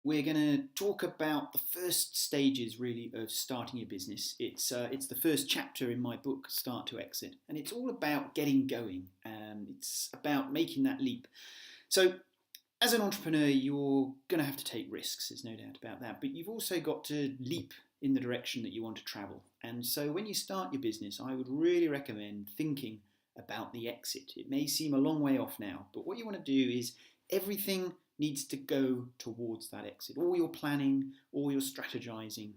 we're going to talk about the first stages really of starting your business. It's the first chapter in my book, Start to Exit, and it's all about getting going. It's about making that leap. So as an entrepreneur, you're going to have to take risks, there's no doubt about that, but you've also got to leap in the direction that you want to travel. And so when you start your business, I would really recommend thinking about the exit. It may seem a long way off now, but what you want to do is everything needs to go towards that exit. All your planning, all your strategizing,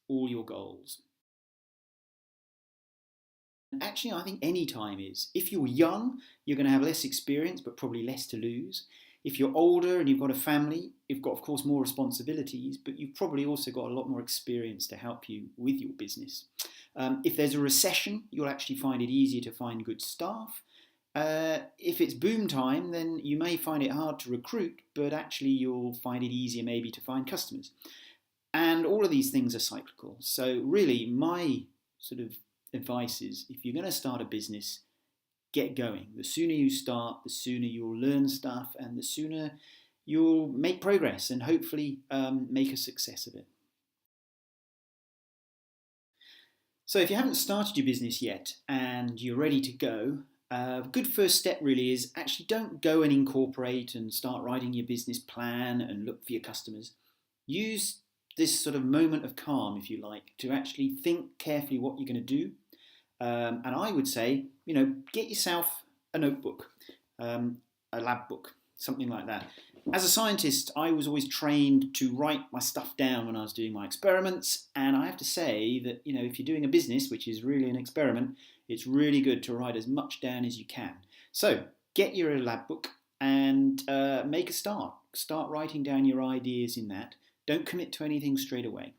all your goals. Actually, I think any time is. If you're young, you're going to have less experience, but probably less to lose. If you're older and you've got a family, you've got, of course, more responsibilities, but you've probably also got a lot more experience to help you with your business. If there's a recession, you'll actually find it easier to find good staff. If it's boom time, then you may find it hard to recruit, but actually you'll find it easier maybe to find customers. And all of these things are cyclical. So really, my sort of advice is, if you're going to start a business, get going. The sooner you start, the sooner you'll learn stuff, and the sooner you'll make progress and hopefully make a success of it. So if you haven't started your business yet and you're ready to go, a good first step really is actually don't go and incorporate and start writing your business plan and look for your customers. Use this sort of moment of calm, if you like, to actually think carefully what you're going to do. And I would say, get yourself a notebook, a lab book, something like that. As a scientist, I was always trained to write my stuff down when I was doing my experiments. And I have to say that, if you're doing a business, which is really an experiment, it's really good to write as much down as you can. So get your lab book and make a start. Start writing down your ideas in that. Don't commit to anything straight away.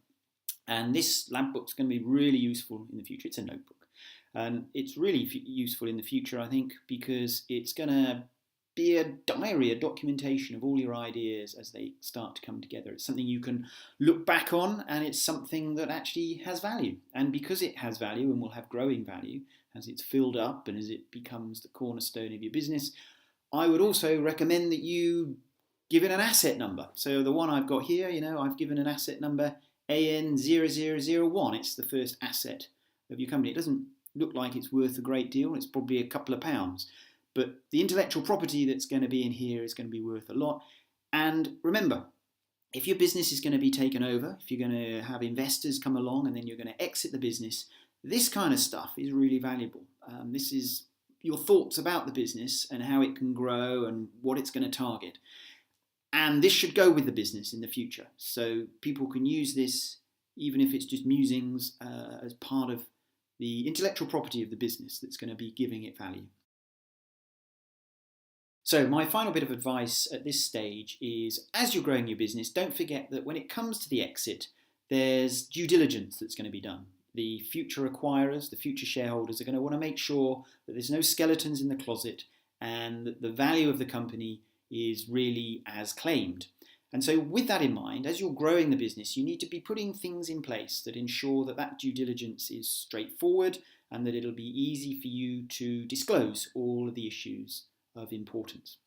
And this lab book's going to be really useful in the future. It's a notebook. And it's really useful in the future, I think, because it's going to be a diary, a documentation of all your ideas as they start to come together. It's something you can look back on, and it's something that actually has value. And because it has value and will have growing value as it's filled up and as it becomes the cornerstone of your business, I would also recommend that you give it an asset number. So the one I've got here, I've given an asset number AN0001. It's the first asset of your company. It doesn't look like it's worth a great deal. It's probably a couple of pounds. But the intellectual property that's going to be in here is going to be worth a lot. And remember, if your business is going to be taken over, if you're going to have investors come along and then you're going to exit the business, this kind of stuff is really valuable. This is your thoughts about the business and how it can grow and what it's going to target. And this should go with the business in the future. So people can use this, even if it's just musings, as part of the intellectual property of the business that's going to be giving it value. So my final bit of advice at this stage is, as you're growing your business, don't forget that when it comes to the exit, there's due diligence that's going to be done. The future acquirers, the future shareholders are going to want to make sure that there's no skeletons in the closet and that the value of the company is really as claimed. And so with that in mind, as you're growing the business, you need to be putting things in place that ensure that that due diligence is straightforward and that it'll be easy for you to disclose all of the issues of importance.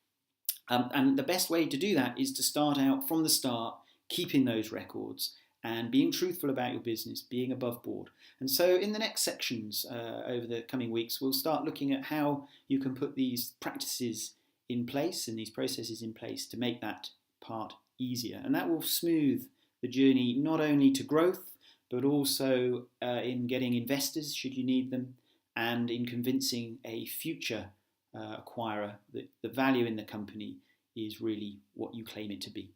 And the best way to do that is to start out from the start, keeping those records and being truthful about your business, being above board. And so in the next sections over the coming weeks, we'll start looking at how you can put these practices in place and these processes in place to make that part easier. And that will smooth the journey not only to growth, but also in getting investors, should you need them, and in convincing a future acquirer that the value in the company is really what you claim it to be.